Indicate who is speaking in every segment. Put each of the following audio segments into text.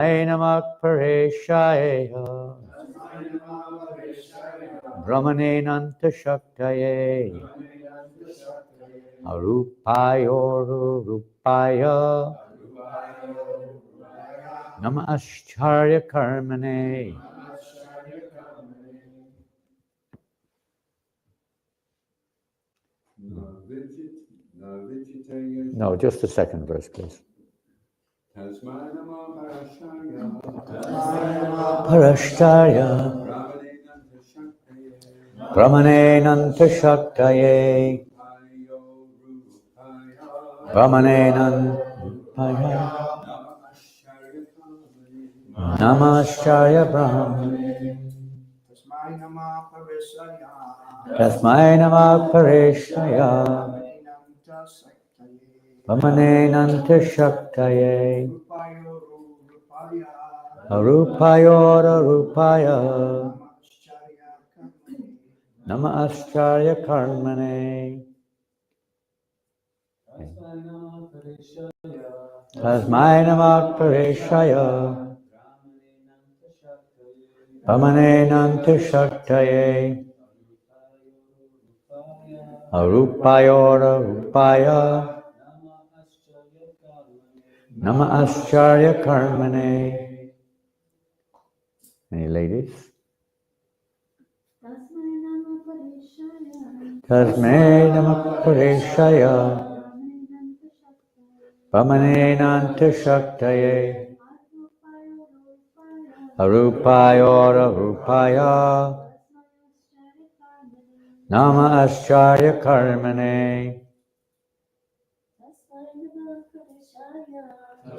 Speaker 1: Namak Pareshaya Brahmane Nanta Shaktaye Arupayo Rupaya Nama Ascharya Karmane. No, just the second verse, please. Parashtarya Brahmane Nanta Shaktaye Brahmane Nanta Namascharya Brahmane Tasmai Namah Pareshaya Brahmane Nanta Shaktaye Arupayo Rupaya Nama Ascharya Karmane. Tasmai Namah Pareshaya Brahmane Nanta Shaktaye Arupayo Rupaya Nama Ascharya Karmane. Any ladies? Tasmai Namah Pareshaya Brahmane Nanta Shaktaye Arupayo Rupaya Nama Ascharya Karmane.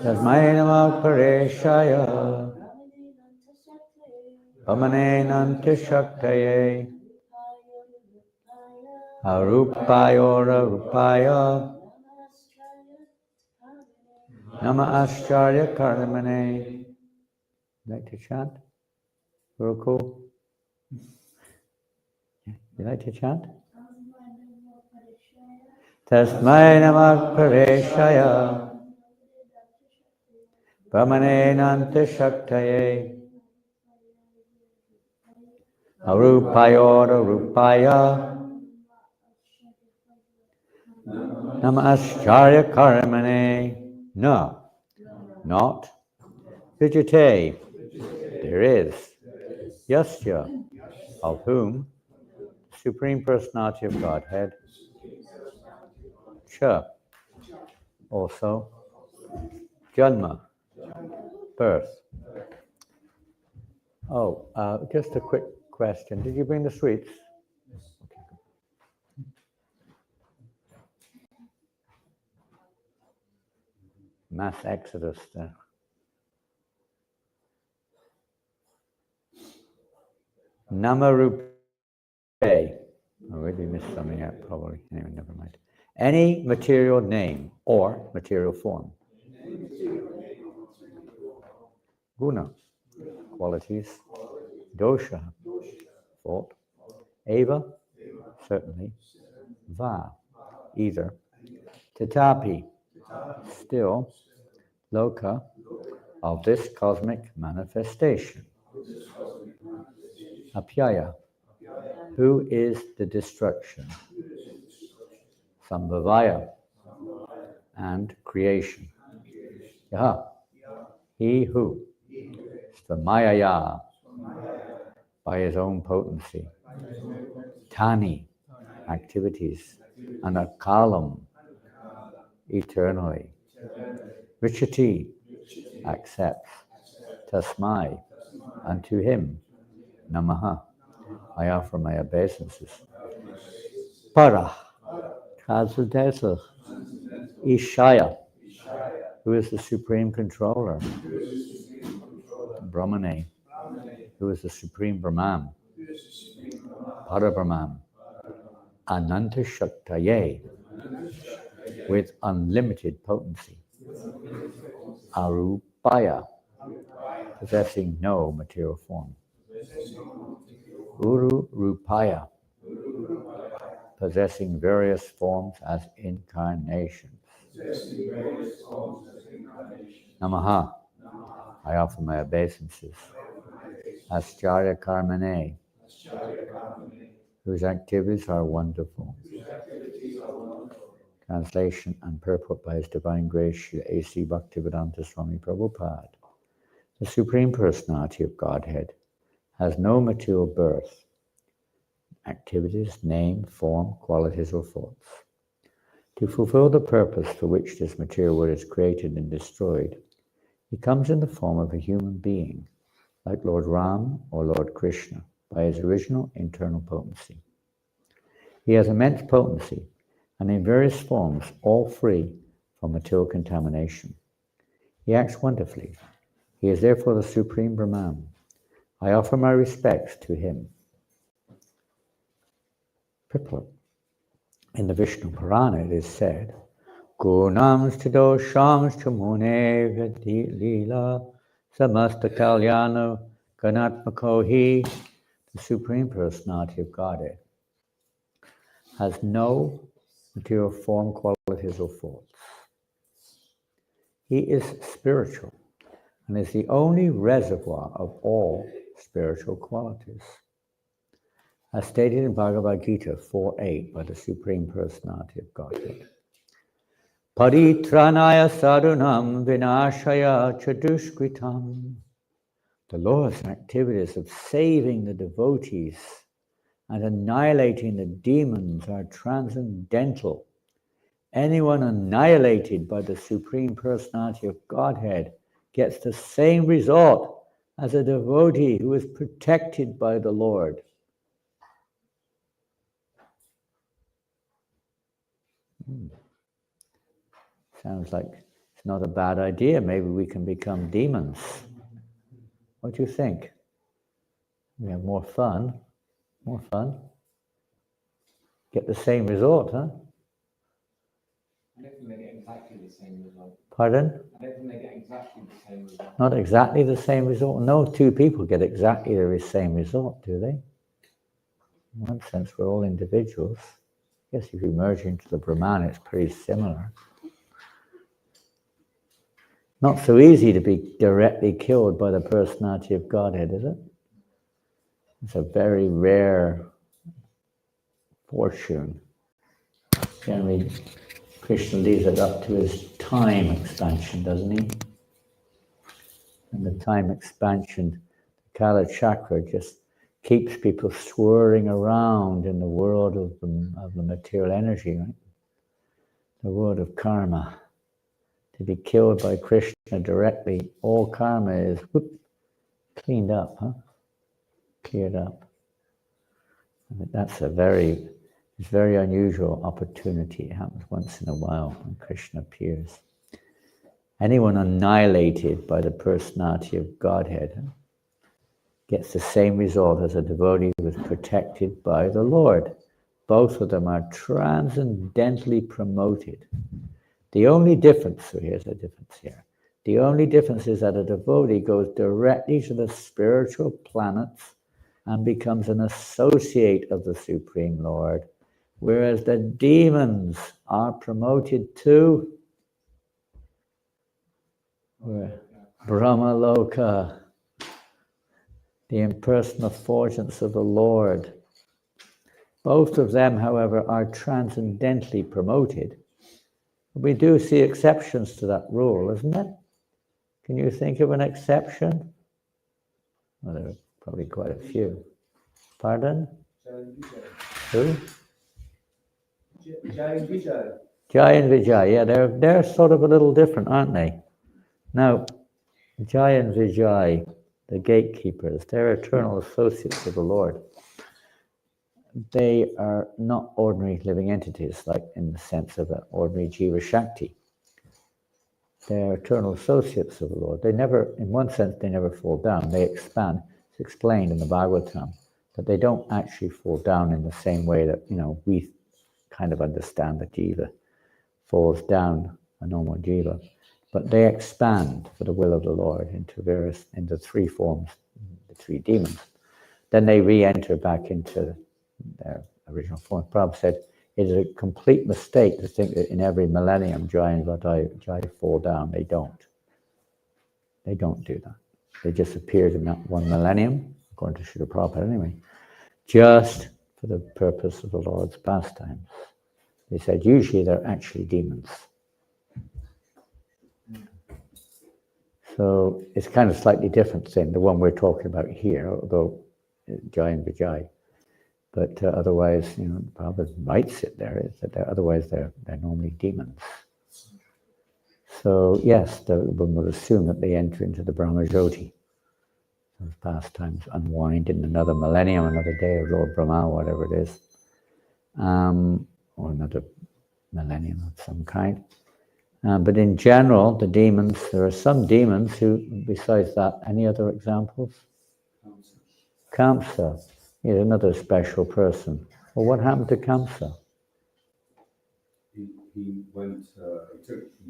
Speaker 1: Tasmai Namah Pareshaya Brahmane Nanta Shaktaye Arupayo Rupaya Nama Ascharya Karmane. Like to chant? Ruku? You like to chant? Tasmai Namah Pareshaya Brahmane Nanta Shaktaye Arupayo Rupaya Nama Ascharya Karmane. No, not Vijate. There is Yasya, of whom Supreme Personality of Godhead, Cha, also Janma, birth. Oh, just a quick question. Did you bring the sweets? Mass exodus there. Namarupe. I already missed something out, probably. Anyway, never mind. Any material name or material form. Guna, qualities. Dosha, fault. Eva, certainly. Va, either. Tatapi, still. Loka, of this cosmic manifestation. Apyaya, who is the destruction. Sambhavaya, and creation. Yaha, he who. Svamayaya, by his own potency. Tani, activities. Anakalam, eternally. Richati, accepts. Tasmai, unto him. Namaha, I offer my obeisances. Para, transcendental. Ishaya, who is the supreme controller. Brahmane, who is the supreme Brahman. Parabrahman. Ananta Shaktaye, with unlimited potency. Arupaya, possessing no material form. Uru Rupaya, possessing various forms as incarnations. Namaha, I offer my obeisances. Ascharya Karmane, whose activities are wonderful. Translation and purport by His Divine Grace, Srila A.C. Bhaktivedanta Swami Prabhupada. The Supreme Personality of Godhead has no material birth, activities, name, form, qualities, or thoughts. To fulfill the purpose for which this material world is created and destroyed, He comes in the form of a human being, like Lord Ram or Lord Krishna, by His original internal potency. He has immense potency, and in various forms, all free from material contamination. He acts wonderfully. He is therefore the Supreme Brahman. I offer my respects to Him. Purport. In the Vishnu Purana it is said, Gunams Chidoshams Chamune Vedi Lila Samasta Kalyana Ganatmako He, the Supreme Personality of Godhead, has no material form, qualities, or thoughts. He is spiritual and is the only reservoir of all spiritual qualities. As stated in Bhagavad Gita 4.8 by the Supreme Personality of Godhead. Paritranaya sadhunam vinashaya chadushkritam. The Lord's activities of saving the devotees and annihilating the demons are transcendental. Anyone annihilated by the Supreme Personality of Godhead gets the same result as a devotee who is protected by the Lord. Sounds like it's not a bad idea. Maybe we can become demons. What do you think? We have more fun. More fun. Get the same result, huh?
Speaker 2: I don't think they get exactly the same result.
Speaker 1: Pardon?
Speaker 2: I don't think they get exactly the same result.
Speaker 1: Not exactly the same result. No two people get exactly the same result, do they? In one sense, we're all individuals. Yes, if you merge into the Brahman, it's pretty similar. Not so easy to be directly killed by the personality of Godhead, is it? It's a very rare fortune. Generally, Krishna leaves it up to his time expansion, doesn't he? And the time expansion, the Kala Chakra just keeps people swirling around in the world of the material energy, right? The world of karma. To be killed by Krishna directly, all karma is cleaned up, huh? Cleared up. That's a very unusual opportunity. It happens once in a while when Krishna appears. Anyone annihilated by the personality of Godhead gets the same result as a devotee who is protected by the Lord. Both of them are transcendently promoted. The only difference, so here's a difference here. The only difference is that a devotee goes directly to the spiritual planets and becomes an associate of the Supreme Lord, whereas the demons are promoted to Brahma Loka, the impersonal effulgence of the Lord. Both of them, however, are transcendently promoted. We do see exceptions to that rule, isn't it? Can you think of an exception? Well, there are probably quite a few. Pardon? Who?
Speaker 2: Jai and Vijay.
Speaker 1: Jai and Vijay, yeah, they're sort of a little different, aren't they? Now, Jai and Vijay, the gatekeepers, they're eternal associates of the Lord. They are not ordinary living entities, like in the sense of an ordinary Jiva Shakti. They're eternal associates of the Lord. They never, in one sense, they never fall down. They expand. It's explained in the Bhagavatam that they don't actually fall down in the same way that, we kind of understand that Jiva falls down, a normal Jiva. But they expand for the will of the Lord into three forms, the three demons. Then they re-enter back into their original form. Prabhupada said, it is a complete mistake to think that in every millennium Jai and Vijay fall down. They don't. They don't do that. They just appeared in that one millennium, according to Srila Prabhupada anyway, just for the purpose of the Lord's pastimes. They said usually they're actually demons. So it's kind of slightly different than the one we're talking about here, although Jai and Vijay. But otherwise, Prabhupada writes it there, is that otherwise they're normally demons. So yes, one would assume that they enter into the Brahmajyoti. Those pastimes unwind in another millennium, another day of Lord Brahma, whatever it is, or another millennium of some kind. But in general, the demons, there are some demons who, besides that, any other examples? Kamsa is another special person. Well, what happened to Kamsa?
Speaker 3: He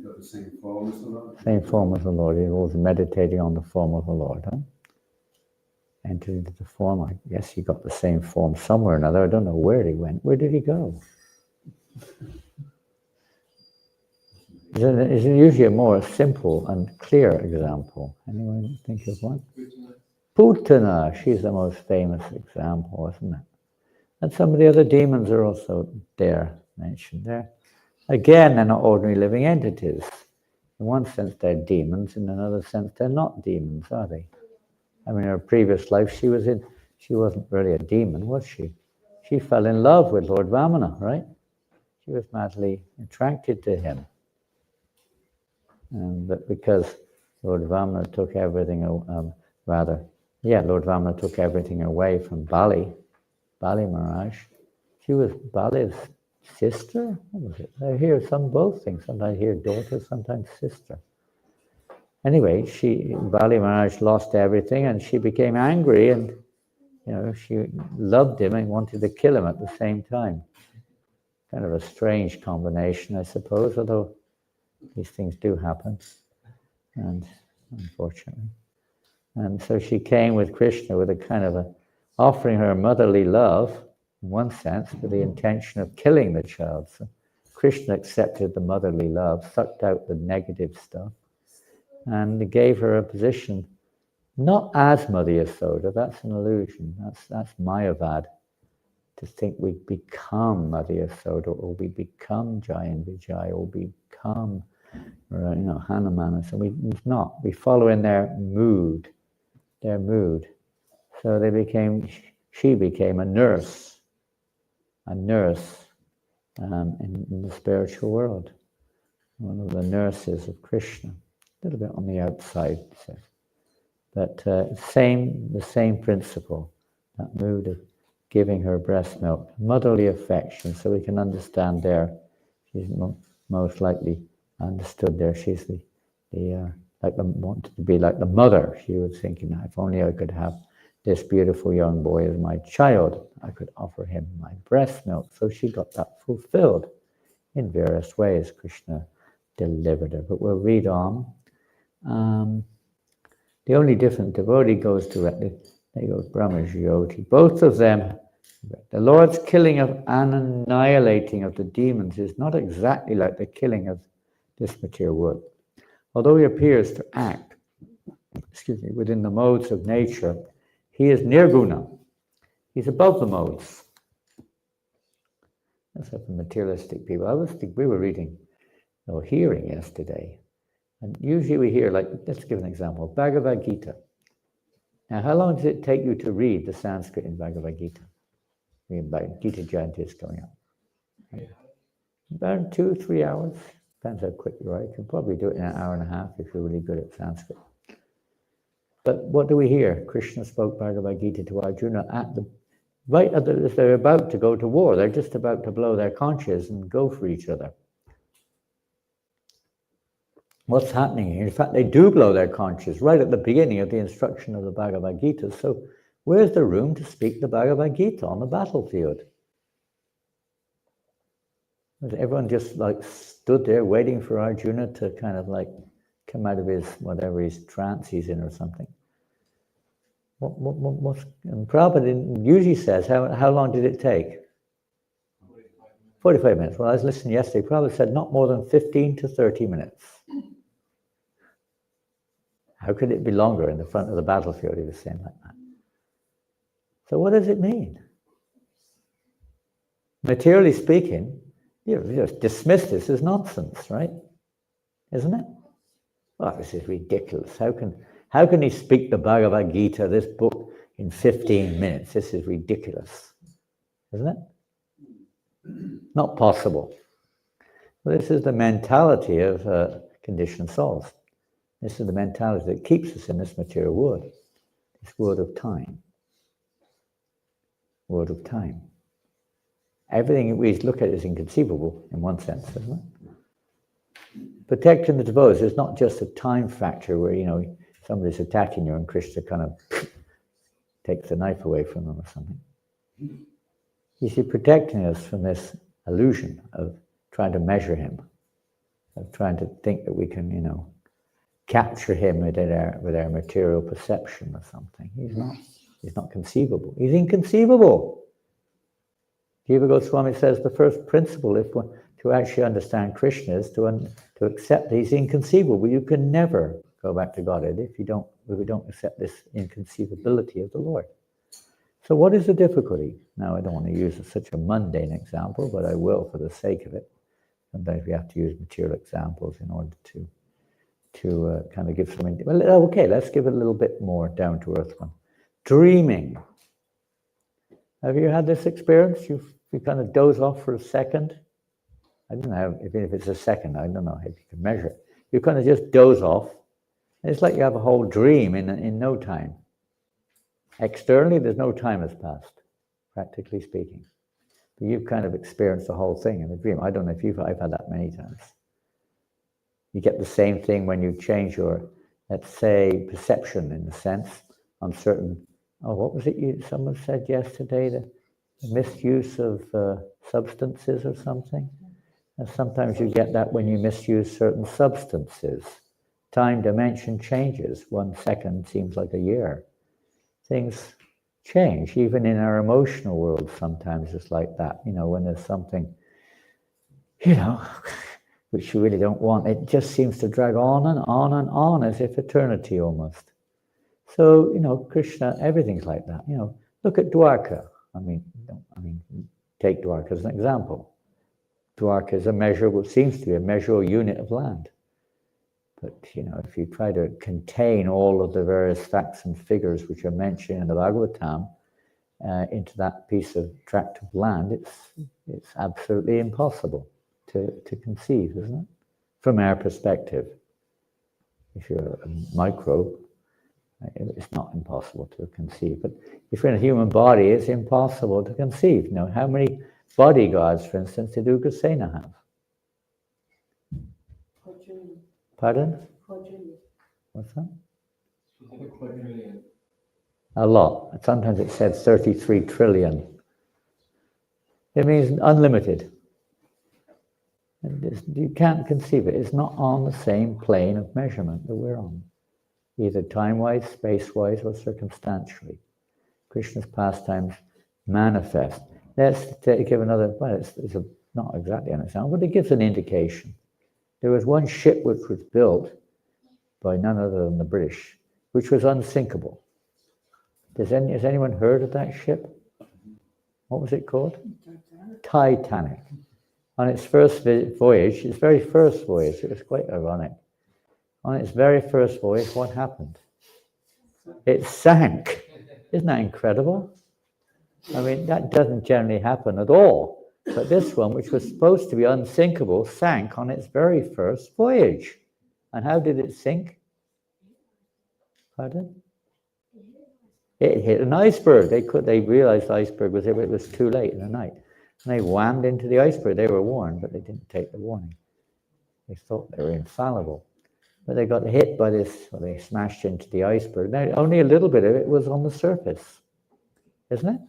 Speaker 3: got the same form as the Lord.
Speaker 1: Same form as the Lord. He was meditating on the form of the Lord. Huh? Entered into the form. I guess he got the same form somewhere or another. I don't know where he went. Where did he go? Is usually a more simple and clear example. Anyone think of one? Putana. She's the most famous example, isn't it? And some of the other demons are also there, mentioned there. Again, they're not ordinary living entities. In one sense, they're demons. In another sense, they're not demons, are they? I mean, in her previous life, she wasn't really a demon, was she? She fell in love with Lord Vamana, right? She was madly attracted to him. But because Lord Vamana took everything, Lord Vamana took everything away from Bali Maharaj. She was Bali's sister? What was it? I hear both things. Sometimes I hear daughter, sometimes sister. Anyway, Bali Maharaj lost everything and she became angry and, she loved him and wanted to kill him at the same time. Kind of a strange combination, I suppose, although these things do happen, and unfortunately. And so she came with Krishna with a kind of offering her motherly love, in one sense, with the intention of killing the child. So Krishna accepted the motherly love, sucked out the negative stuff, and gave her a position, not as Mother Yasoda, that's an illusion, that's Mayavad, to think we become Mother Yasoda, or we become Jai and Vijay, or become Hanuman. So it's not. We follow in their mood. So she became a nurse in the spiritual world. One of the nurses of Krishna. A little bit on the outside, but the same principle, that mood of giving her breast milk, motherly affection, so we can understand there. She's most likely understood there. She's wanted to be like the mother. She was thinking, if only I could have this beautiful young boy as my child, I could offer him my breast milk. So she got that fulfilled in various ways. Krishna delivered her. But we'll read on. The only different devotee goes directly. There goes Brahmajyoti. Both of them, the Lord's killing and annihilating of the demons is not exactly like the killing of this material world. Although he appears to act, within the modes of nature, he is nirguna. He's above the modes. That's what the materialistic people. We were reading or hearing yesterday, and usually we hear, let's give an example, Bhagavad Gita. Now, how long does it take you to read the Sanskrit in Bhagavad Gita? Gita Jayanti is coming up. Right? About 2-3 hours. Depends how quick you are. You can probably do it in an hour and a half if you're really good at Sanskrit. But what do we hear? Krishna spoke Bhagavad Gita to Arjuna as they're about to go to war. They're just about to blow their conches and go for each other. What's happening here? In fact, they do blow their conches right at the beginning of the instruction of the Bhagavad Gita. So where's the room to speak the Bhagavad Gita on the battlefield? Everyone just stood there waiting for Arjuna to kind of come out of his trance he's in or something. And Prabhupada usually says, how long did it take? 45 minutes. Well, I was listening yesterday. Prabhupada said not more than 15 to 30 minutes. How could it be longer in the front of the battlefield? He was saying like that. So what does it mean? Materially speaking, you just dismiss this as nonsense, right? Isn't it? Well, this is ridiculous. How can he speak the Bhagavad Gita, this book, in 15 minutes? This is ridiculous, isn't it? Not possible. Well, this is the mentality of conditioned souls. This is the mentality that keeps us in this material world, this world of time. World of time. Everything we look at is inconceivable in one sense, isn't it? Protecting the devotees is not just a time factor where, somebody's attacking you and Krishna kind of takes the knife away from them or something. You see, protecting us from this illusion of trying to measure him, of trying to think that we can, capture him with our material perception or something. He's not conceivable. He's inconceivable. Jiva Goswami says the first principle to actually understand Krishna is to accept that he's inconceivable. You can never go back to Godhead if we don't accept this inconceivability of the Lord. So what is the difficulty? Now, I don't want to use such a mundane example, but I will for the sake of it. Sometimes we have to use material examples in order to kind of give some... Well, okay, let's give it a little bit more down-to-earth one. Dreaming. Have you had this experience? You kind of doze off for a second. I don't know if it's a second. I don't know if you can measure it. You kind of just doze off. And it's like you have a whole dream in no time. Externally, there's no time has passed, practically speaking. But you've kind of experienced the whole thing in a dream. I don't know if I've had that many times. You get the same thing when you change your, let's say, perception in a sense on certain... Oh, what was it someone said yesterday? The misuse of substances or something? And sometimes you get that when you misuse certain substances. Time dimension changes. 1 second seems like a year. Things change. Even in our emotional world, sometimes it's like that. When there's something, which you really don't want, it just seems to drag on and on and on as if eternity almost. So, Krishna, everything's like that. Look at Dwarka. Take Dwarka as an example. Dwarka is seems to be a measurable unit of land. But, if you try to contain all of the various facts and figures which are mentioned in the Bhagavatam into that piece of tract of land, it's absolutely impossible to conceive, isn't it? From our perspective. If you're a microbe, it's not impossible to conceive. But if you're in a human body, it's impossible to conceive. How many bodyguards, for instance, did Ugrasena have? Pardon?
Speaker 4: Quadrillion.
Speaker 1: What's that?
Speaker 2: A quadrillion.
Speaker 1: A lot. Sometimes it said 33 trillion. It means unlimited. And you can't conceive it. It's not on the same plane of measurement that we're on, either time-wise, space-wise, or circumstantially. Krishna's pastimes manifest. Let's give another, well, it's not exactly an example, but it gives an indication. There was one ship which was built by none other than the British, which was unsinkable. Has anyone heard of that ship? What was it called? Titanic. On its first voyage, its very first voyage, it was quite ironic. On its very first voyage, what happened? It sank. Isn't that incredible? That doesn't generally happen at all. But this one, which was supposed to be unsinkable, sank on its very first voyage. And how did it sink? Pardon? It hit an iceberg. They realized the iceberg was there, but it was too late in the night. And they whammed into the iceberg. They were warned, but they didn't take the warning. They thought they were infallible. But they got hit by this, well, they smashed into the iceberg. Now, only a little bit of it was on the surface, isn't it?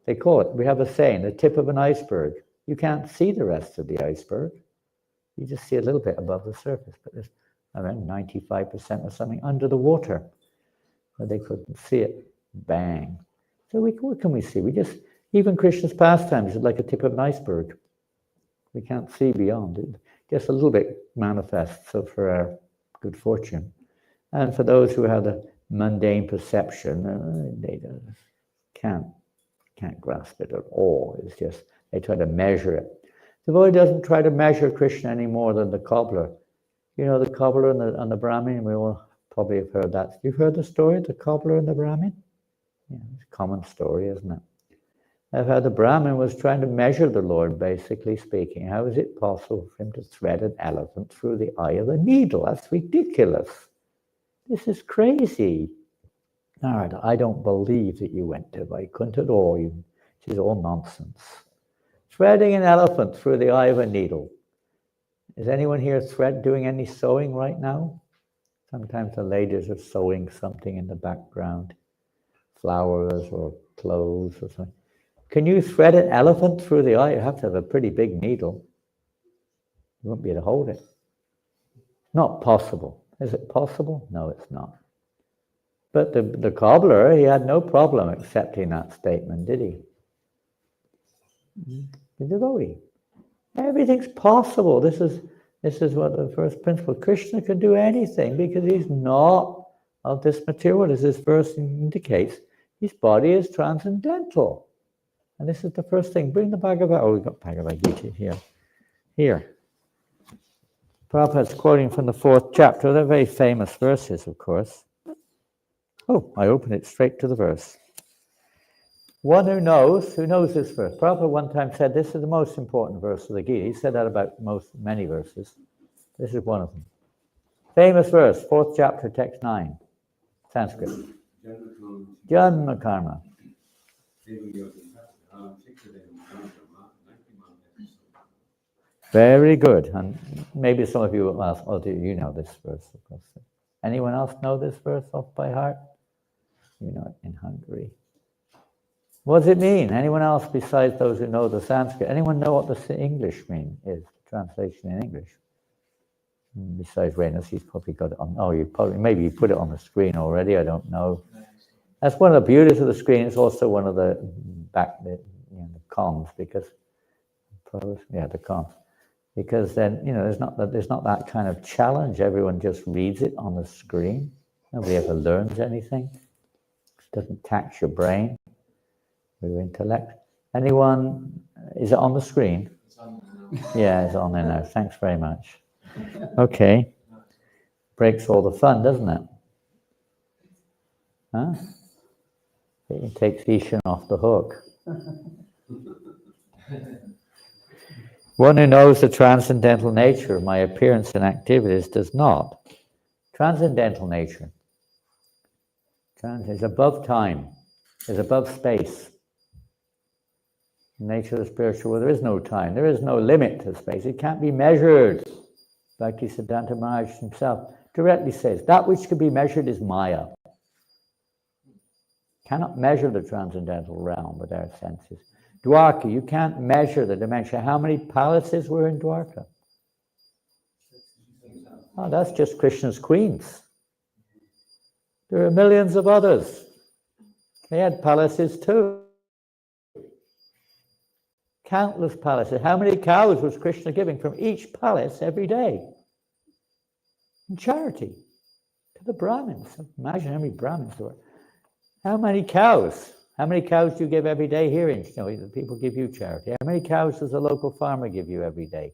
Speaker 1: They call it, we have a saying, the tip of an iceberg. You can't see the rest of the iceberg. You just see a little bit above the surface, but there's around 95% or something under the water, where they couldn't see it. Bang. So what can we see? Even Krishna's pastimes is like a tip of an iceberg. We can't see beyond it. Just a little bit manifests, so for our good fortune. And for those who have the mundane perception, they can't grasp it at all. It's just, they try to measure it. The devotee doesn't try to measure Krishna any more than the cobbler. You know, the cobbler and the Brahmin, we all probably have heard that. You've heard the story, the cobbler and the Brahmin? Yeah, it's a common story, isn't it? Of how the Brahmin was trying to measure the Lord, basically speaking. How is it possible for him to thread an elephant through the eye of a needle? That's ridiculous. This is crazy. Narada, I don't believe that you went to Vaikuntha at all. This is all nonsense. Threading an elephant through the eye of a needle. Is anyone here doing any sewing right now? Sometimes the ladies are sewing something in the background. Flowers or clothes or something. Can you thread an elephant through the eye? You have to have a pretty big needle. You won't be able to hold it. Not possible. Is it possible? No, it's not. But the cobbler, he had no problem accepting that statement, did he? The devotee. Everything's possible. This is what the first principle. Krishna can do anything because he's not of this material. As this verse indicates, his body is transcendental. And this is the first thing. Bring the Bhagavatam. Oh, we've got Bhagavad Gita here. Here. Prabhupada's quoting from the 4th chapter. They're very famous verses, of course. Oh, I opened it straight to the verse. One who knows this verse. Prabhupada one time said this is the most important verse of the Gita. He said that about many verses. This is one of them. Famous verse, 4th chapter, text 9, Sanskrit. Janma karma. Very good. And maybe some of you will ask, oh, do you know this verse? Of course. Anyone else know this verse off by heart? You know it in Hungary. What does it mean? Anyone else besides those who know the Sanskrit? Anyone know what the English mean is? Translation in English. Besides Reynolds, he's probably got it on. Oh, maybe you put it on the screen already. I don't know. That's one of the beauties of the screen. It's also one of the the cons because, the cons. Because then there's not that kind of challenge. Everyone just reads it on the screen. Nobody ever learns anything. It doesn't tax your brain. Your intellect. Anyone? Is it on the screen?
Speaker 2: It's on there now.
Speaker 1: Yeah, it's on there now. Thanks very much. Okay. Breaks all the fun, doesn't it? Huh? It takes Ishan off the hook. One who knows the transcendental nature of my appearance and activities does not. Transcendental nature is above time, is above space. The nature of the spiritual world, there is no time, there is no limit to space. It can't be measured. Bhaktisiddhanta Maharaj himself directly says, that which can be measured is Maya. Cannot measure the transcendental realm with our senses. Dwarka, you can't measure the dimension. How many palaces were in Dwarka? Oh, that's just Krishna's queens. There are millions of others. They had palaces too. Countless palaces. How many cows was Krishna giving from each palace every day? In charity to the Brahmins. Imagine how many Brahmins there were. How many cows? How many cows do you give every day here? The people give you charity. How many cows does a local farmer give you every day?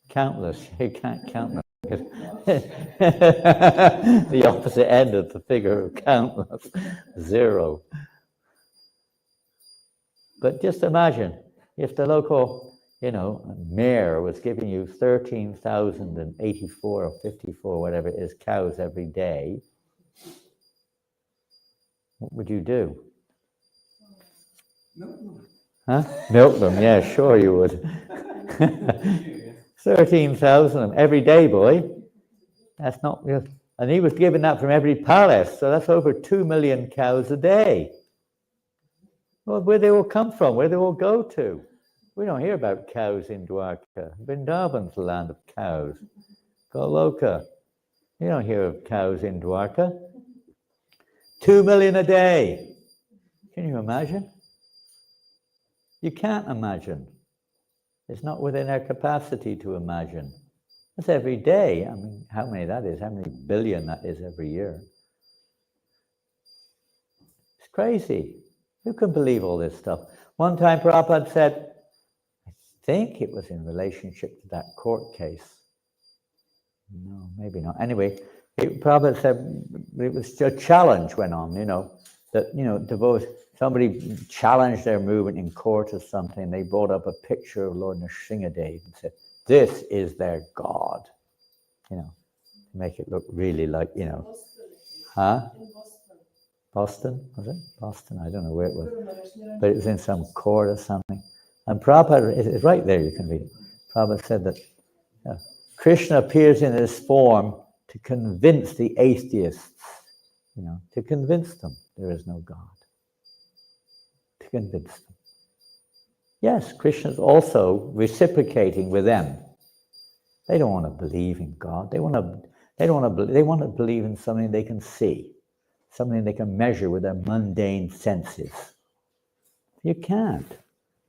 Speaker 1: Countless. You can't count them. The opposite end of the figure of countless. 0. But just imagine if the local, mayor was giving you 13,084 or 54, whatever it is, cows every day. What would you do?
Speaker 3: Milk them.
Speaker 1: Huh? Milk them, yeah, sure you would. 13,000 of them every day, boy. That's not real. And he was giving that from every palace, so that's over 2 million cows a day. Well, where they all come from, where they all go to. We don't hear about cows in Dwarka. Vrindavan's the land of cows. Goloka. You don't hear of cows in Dwarka. 2 million a day. Can you imagine? You can't imagine. It's not within our capacity to imagine. That's every day. I mean, how many that is? How many billion that is every year? It's crazy. Who can believe all this stuff? One time Prabhupada said, I think it was in relationship to that court case. No, maybe not. Anyway, Prabhupada said it was a challenge went on, that, somebody challenged their movement in court or something. They brought up a picture of Lord Nrsimhadev and said, this is their God, to make it look really like, Huh? Boston, was it? Boston, I don't know where it was. But it was in some court or something. And Prabhupada, it's right there, you can read it. Prabhupada said that Krishna appears in this form to convince the atheists, to convince them there is no God. To convince them. Yes, Krishna's also reciprocating with them. They don't want to believe in God. They want to believe in something they can see, something they can measure with their mundane senses. You can't.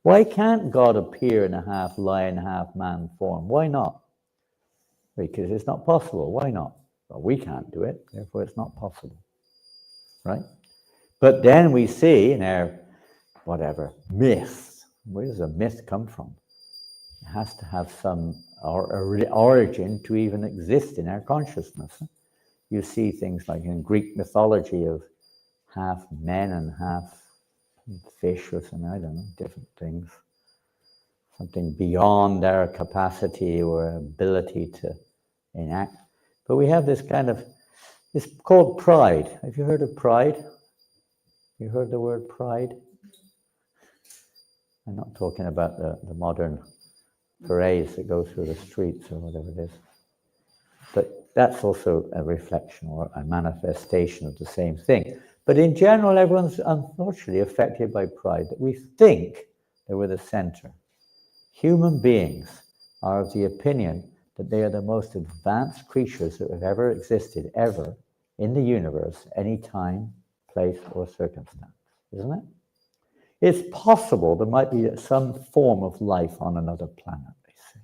Speaker 1: Why can't God appear in a half lion, half man form? Why not? Because it's not possible. Why not? Well, we can't do it, therefore it's not possible. Right? But then we see in our, myth. Where does a myth come from? It has to have some origin to even exist in our consciousness. You see things like in Greek mythology of half men and half fish or something, I don't know, different things. Something beyond our capacity or ability to enact. But we have this it's called pride. Have you heard of pride? You heard the word pride? I'm not talking about the modern parades that go through the streets or whatever it is. But that's also a reflection or a manifestation of the same thing. But in general, everyone's unfortunately affected by pride, that we think that we're the center. Human beings are of the opinion that they are the most advanced creatures that have ever existed, ever, in the universe, any time, place, or circumstance. Isn't it? It's possible there might be some form of life on another planet, they say.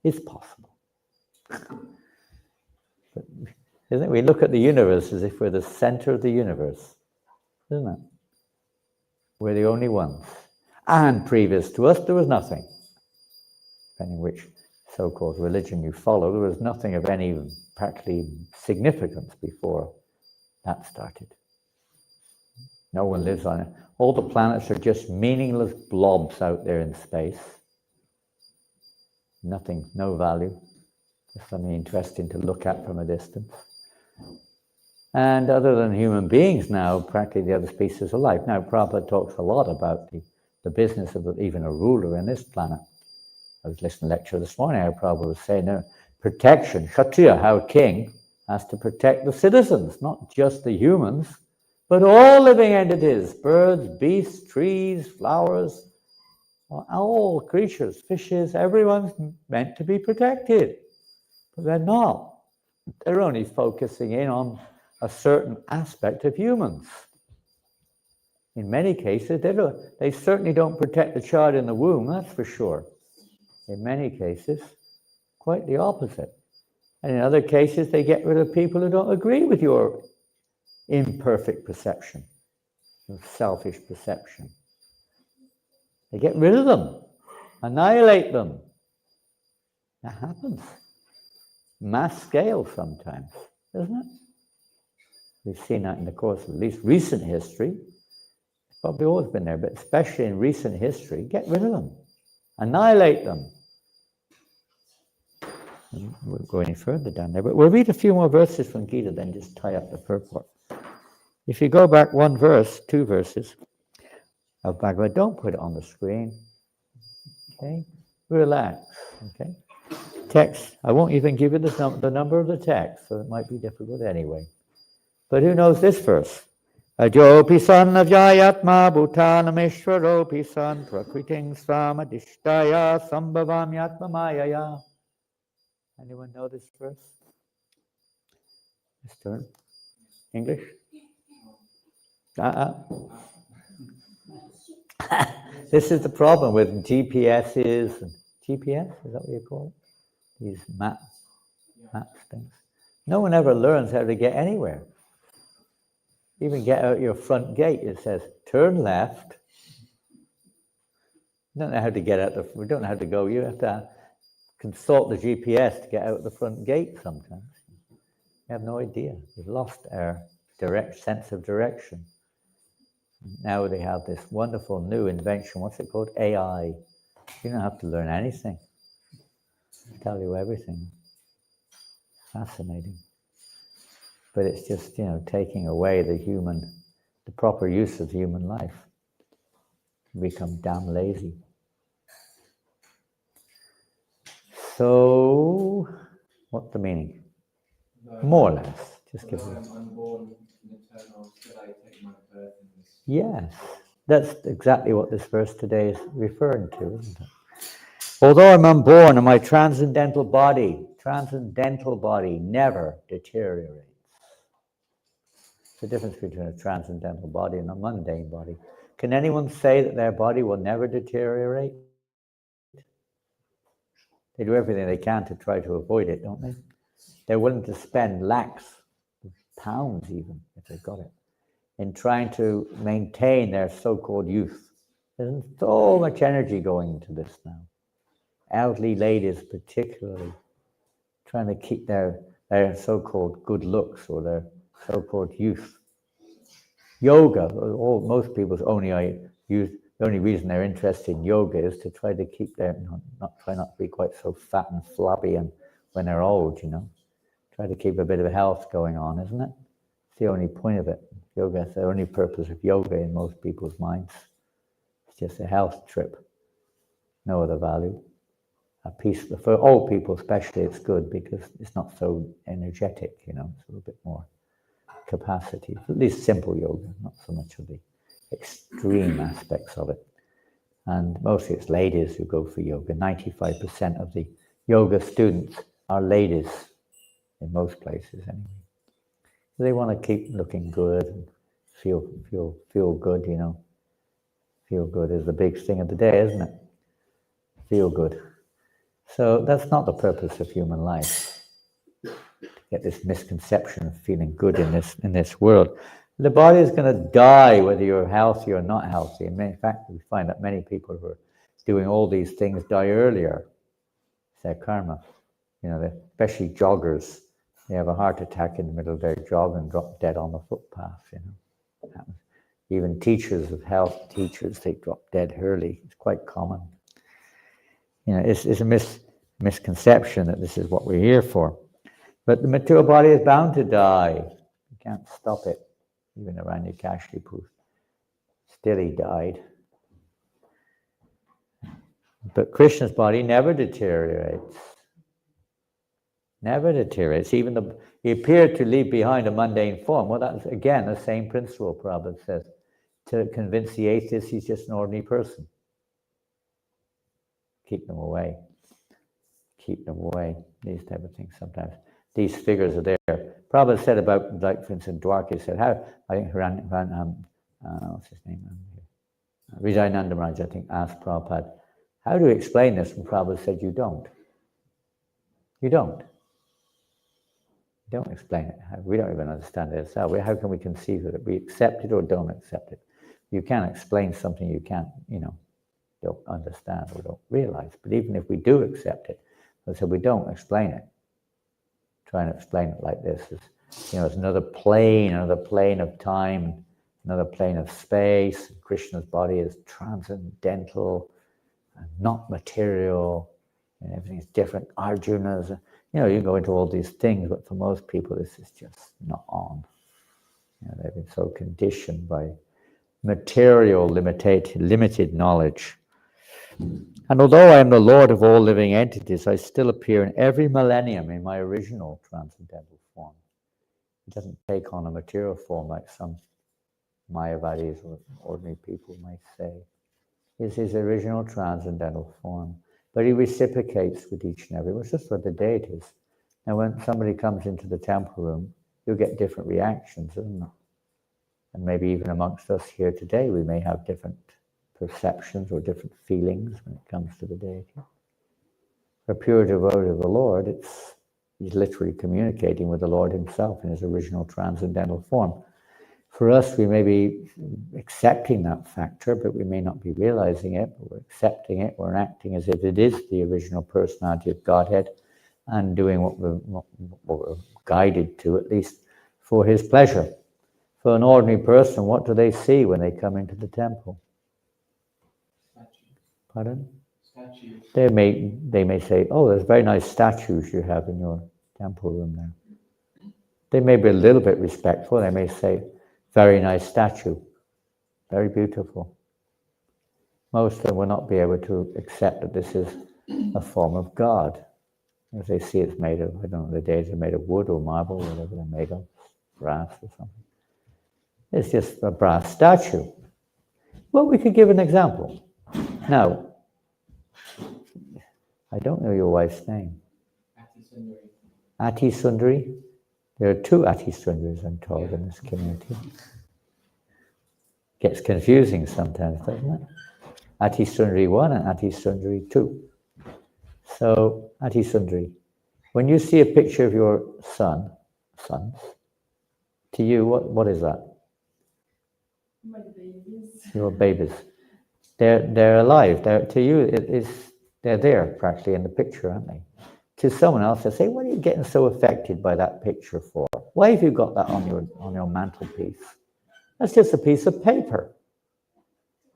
Speaker 1: It's possible. But, isn't it? We look at the universe as if we're the center of the universe, isn't it? We're the only ones. And previous to us, there was nothing. Depending which so-called religion you follow, there was nothing of any practically significance before that started. No one lives on it. All the planets are just meaningless blobs out there in space. Nothing, no value. Just something interesting to look at from a distance. And other than human beings now, practically the other species of life. Now, Prabhupada talks a lot about the business of even a ruler in this planet. I was listening to a lecture this morning, how Prabhupada was saying, protection, Kshatriya, how a king has to protect the citizens, not just the humans, but all living entities, birds, beasts, trees, flowers, all creatures, fishes, everyone's meant to be protected. But they're not. They're only focusing in on a certain aspect of humans. In many cases, they certainly don't protect the child in the womb, that's for sure. In many cases, quite the opposite. And in other cases, they get rid of people who don't agree with your imperfect perception, your selfish perception. They get rid of them, annihilate them. That happens. Mass scale sometimes, isn't it? We've seen that in the course of at least recent history. It's probably always been there, but especially in recent history, get rid of them, annihilate them. We'll go any further down there, but we'll read a few more verses from Gita, then just tie up the purport. If you go back one verse, 2 verses of Bhagavad, don't put it on the screen. Okay? Relax. Okay? Text, I won't even give you the number of the text, so it might be difficult anyway. But who knows this verse? Ajopi san avyayatma bhutanameshwaropi san prakriting svamadishtaya sambhavamyatma mayaya. Anyone know this verse? This turn. English? This is the problem with GPSs. And GPS, is that what you call it? these maps things. No one ever learns how to get anywhere. Even get out your front gate, it says, turn left. You don't know how to get out we don't know how to go. You have to consult the GPS to get out the front gate sometimes. We have no idea. We've lost our direct sense of direction. Now they have this wonderful new invention. What's it called? AI. You don't have to learn anything. They tell you everything. Fascinating. But it's just, taking away the proper use of human life. We become damn lazy. So, what's the meaning? More or less. Just give it.
Speaker 2: I'm unborn and eternal, should I take my birth in this?
Speaker 1: Yes, that's exactly what this verse today is referring to, isn't it? Although I'm unborn and my transcendental body never deteriorates. The difference between a transcendental body and a mundane body. Can anyone say that their body will never deteriorate? They do everything they can to try to avoid it, don't they? They're willing to spend lakhs of pounds even, if they've got it, in trying to maintain their so-called youth. There's so much energy going into this now. Elderly ladies particularly, trying to keep their so-called good looks or their so-called youth. Yoga, most people's the only reason they're interested in yoga is to try to keep try not to be quite so fat and flabby and when they're old, Try to keep a bit of health going on, isn't it? It's the only point of it. Yoga is the only purpose of yoga in most people's minds. It's just a health trip. No other value. A peace, for old people especially, it's good because it's not so energetic, It's a little bit more capacity. At least simple yoga, not so much of the extreme aspects of it. And mostly it's ladies who go for yoga. 95% of the yoga students are ladies in most places anyway. They want to keep looking good and feel good, Feel good is the big thing of the day, isn't it? Feel good. So that's not the purpose of human life. To get this misconception of feeling good in this world. The body is going to die whether you're healthy or not healthy. And in fact, we find that many people who are doing all these things die earlier. It's their karma. Especially joggers. They have a heart attack in the middle of their jog and drop dead on the footpath, It happens. Even teachers of health, they drop dead early. It's quite common. It's a misconception that this is what we're here for. But the material body is bound to die. You can't stop it. Even Hiranyakashipu, still he died. But Krishna's body never deteriorates. Never deteriorates. He appeared to leave behind a mundane form. Well, that's again the same principle Prabhupada says. To convince the atheist he's just an ordinary person. Keep them away. These type of things sometimes. These figures are there. Prabhupada said about, like for instance, Dwarka said, I think what's his name? Vijayananda Maharaj, I think, asked Prabhupada, how do you explain this? And Prabhupada said, you don't. You don't explain it. We don't even understand it ourselves. How can we conceive of it? We accept it or don't accept it. You can't explain something you can't, don't understand or don't realize. But even if we do accept it, so we don't explain it. Trying to explain it like this is, it's another plane of time, another plane of space. Krishna's body is transcendental and not material, and everything's different. Arjuna's, you can go into all these things, but for most people, this is just not on. They've been so conditioned by material limited knowledge. And although I am the Lord of all living entities, I still appear in every millennium in my original transcendental form. It doesn't take on a material form like some Mayavadis or ordinary people might say. It's his original transcendental form. But he reciprocates with each and every one. It's just what the deities. Now when somebody comes into the temple room, you'll get different reactions, isn't it? And maybe even amongst us here today, we may have different perceptions or different feelings when it comes to the deity. For a pure devotee of the Lord, he's literally communicating with the Lord himself in his original transcendental form. For us, we may be accepting that factor, but we may not be realizing it, but we're accepting it, we're acting as if it is the original personality of Godhead, and doing what we're guided to, at least for his pleasure. For an ordinary person, what do they see when they come into the temple?
Speaker 2: Statue.
Speaker 1: Pardon?
Speaker 2: Statues.
Speaker 1: They may say, oh, there's very nice statues you have in your temple room there. They may be a little bit respectful. They may say, very nice statue, very beautiful. Most of them will not be able to accept that this is a form of God. If they see it's made of, I don't know, the days are made of wood or marble, whatever they're made of, brass or something. It's just a brass statue. Well, we could give an example. Now, I don't know your wife's name. Ati Sundari. There are two Ati Sundaris, I'm told, in this community. Gets confusing sometimes, doesn't it? Ati Sundari 1 and Ati Sundari 2. So, Ati Sundari, when you see a picture of your sons, to you, what is that?
Speaker 4: My babies.
Speaker 1: Your babies. They're alive. To you, they're there practically in the picture, aren't they? To someone else, they say, "What are you getting so affected by that picture for? Why have you got that on your mantelpiece? That's just a piece of paper.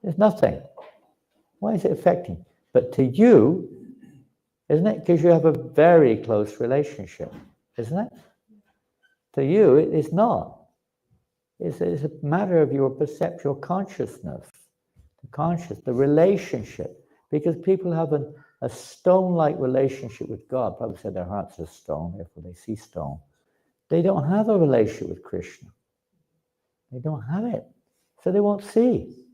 Speaker 1: There's nothing. Why is it affecting? But to you, isn't it? Because you have a very close relationship, isn't it? To you, it is not. It's a matter of your perception, your consciousness, the relationship. Because people have a stone-like relationship with God. Probably said their hearts are stone, therefore they see stone. They don't have a relationship with Krishna. They don't have it. So they won't see.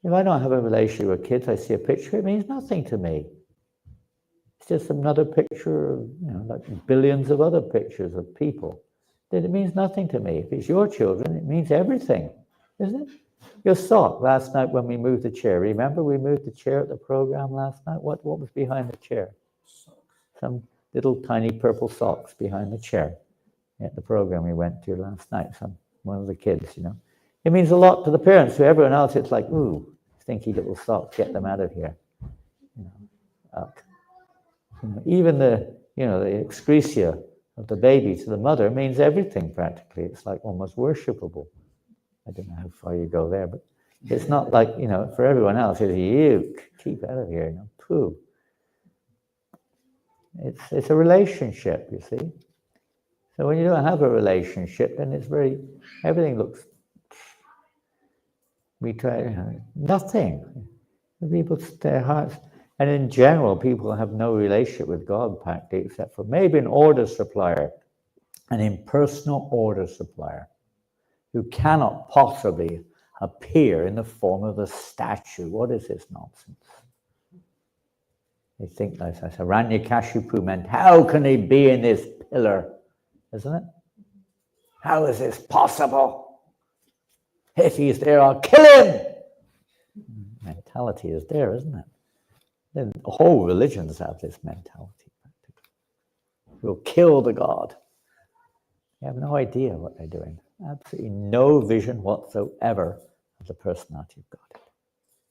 Speaker 1: If I don't have a relationship with kids, I see a picture, it means nothing to me. It's just another picture of, like billions of other pictures of people. That it means nothing to me. If it's your children, it means everything, isn't it? Your sock last night when we moved the chair. Remember we moved the chair at the program last night? What was behind the chair? Some little tiny purple socks behind the chair at the program we went to last night. One of the kids, It means a lot to the parents. To everyone else, it's like, ooh, stinky little socks, get them out of here. Even the excretia of the baby to the mother means everything practically. It's like almost worshipable. I don't know how far you go there, but it's not like, for everyone else, it's you, keep out of here, poo. It's a relationship, you see. So when you don't have a relationship, then everything looks, we try, nothing. Their hearts, and in general, people have no relationship with God practically, except for maybe an order supplier, an impersonal order supplier, who cannot possibly appear in the form of a statue. What is this nonsense? They think like this. Hiranyakashipu meant, how can he be in this pillar? Isn't it? How is this possible? If he's there, I'll kill him. Mentality is there, isn't it? Then whole religions have this mentality. We'll kill the God. They have no idea what they're doing. Absolutely no vision whatsoever of the personality of God.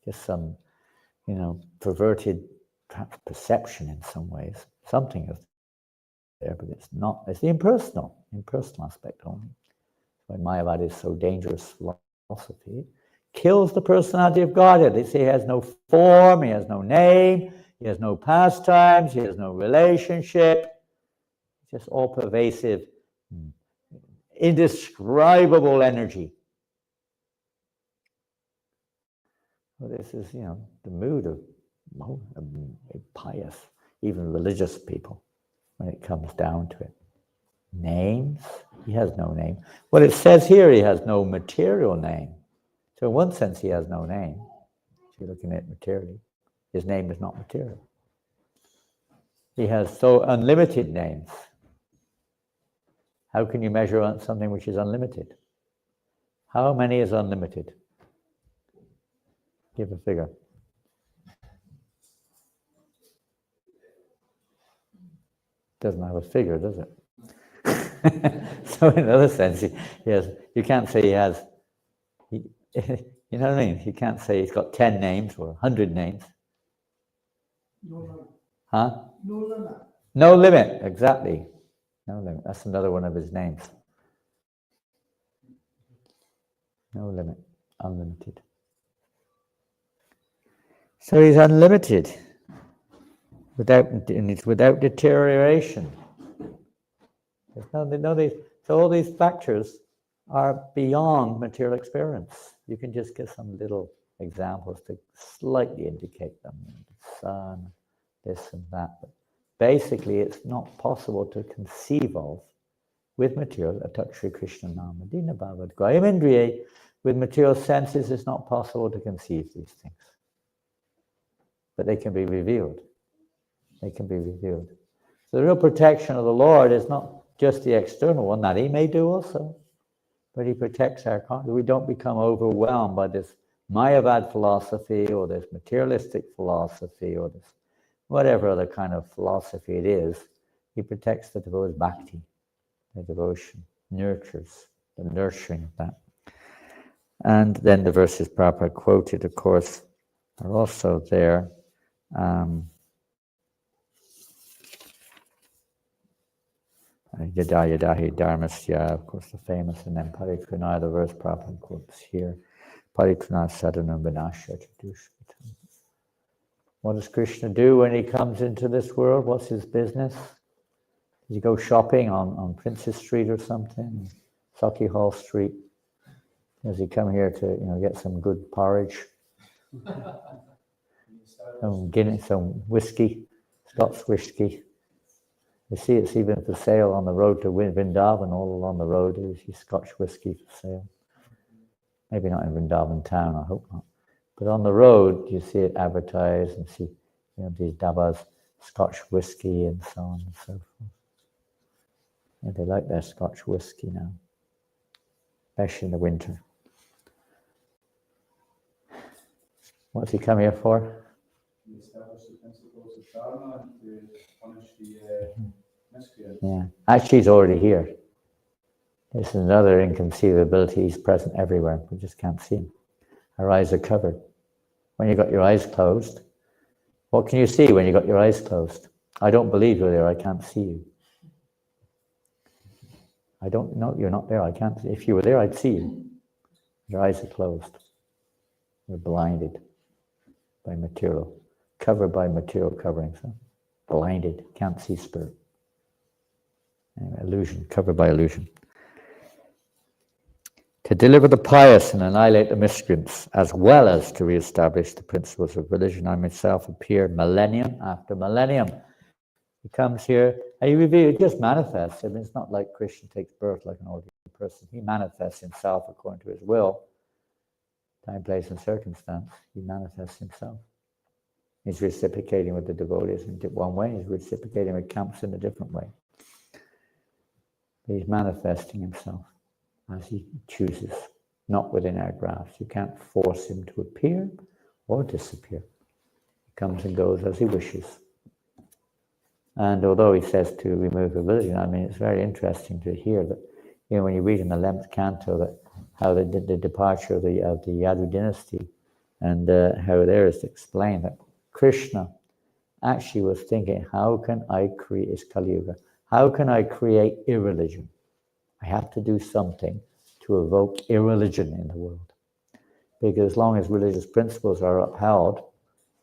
Speaker 1: Just some, perverted perhaps perception in some ways. Something is there, but it's not. It's the impersonal aspect only. Why Mayavada is so dangerous philosophy. It kills the personality of God. They say he has no form, he has no name, he has no pastimes, he has no relationship. Just all pervasive, indescribable energy. Well, this is, the mood of pious, even religious people, when it comes down to it. Names? He has no name. Well, it says here he has no material name. So in one sense, he has no name. If you're looking at it materially, his name is not material. He has so unlimited names. How can you measure something which is unlimited? How many is unlimited? Give a figure. Doesn't have a figure, does it? So in another sense, he has, you can't say he has, you know what I mean? You can't say he's got 10 names or 100 names.
Speaker 5: No limit.
Speaker 1: Huh?
Speaker 5: No limit.
Speaker 1: No limit, exactly. No limit. That's another one of his names. No limit, unlimited. So he's unlimited, and it's without deterioration. So all these factors are beyond material experience. You can just get some little examples to slightly indicate them. The sun, this and that. But basically, it's not possible to conceive of with material Atakshri Krishna Nama Dina Bhavad Gwayam Indriye. With material senses, it's not possible to conceive these things. But they can be revealed. They can be revealed. So the real protection of the Lord is not just the external one, that he may do also, but he protects our conscience. We don't become overwhelmed by this Mayavad philosophy or this materialistic philosophy or this whatever other kind of philosophy it is. He protects the devotee's bhakti, the devotion, nurtures the nurturing of that. And then the verses Prabhupada quoted, of course, are also there. Yada yadahi dharmasya, of course, the famous, and then Parikrunaya, the verse Prabhupada quotes here. Parikrunaya sadhanam vinasya chadushkatam. What does Krishna do when he comes into this world? What's his business? Does he go shopping on Princess Street or something? Saki Hall Street? Does he come here to get some good porridge? Some whiskey, Scots whiskey. You see, it's even for sale on the road to Vrindavan. All along the road, you see Scotch whiskey for sale. Maybe not in Vrindavan town, I hope not. But on the road, you see it advertised and see these dabbas, Scotch whiskey and so on and so forth. Yeah, they like their Scotch whiskey now, especially in the winter. What's he come here for?
Speaker 3: To establish the principles of Dharma and to punish the miscreants.
Speaker 1: Yeah, actually he's already here. This is another inconceivability. He's present everywhere. We just can't see him. Our eyes are covered. When you've got your eyes closed, what can you see when you've got your eyes closed? I don't believe you're there. I can't see you. I don't know. You're not there. I can't see. If you were there, I'd see you. Your eyes are closed. You're blinded by material, covered by material coverings. Huh? Blinded, can't see spirit. Anyway, illusion, covered by illusion. To deliver the pious and annihilate the miscreants, as well as to re-establish the principles of religion, I myself appeared millennium after millennium. He comes here, and he just manifests. I mean, it's not like Krishna takes birth like an ordinary person. He manifests himself according to his will. Time, place, and circumstance. He manifests himself. He's reciprocating with the devotees in one way. He's reciprocating with camps in a different way. But he's manifesting himself as he chooses, not within our grasp. You can't force him to appear or disappear. He comes and goes as he wishes. And although he says to remove religion, I mean, it's very interesting to hear that, when you read in the 11th canto that how the departure of the Yadu dynasty, and how there is explained that Krishna actually was thinking, how can I create, it's Kali Yuga, how can I create irreligion? I have to do something to evoke irreligion in the world. Because as long as religious principles are upheld,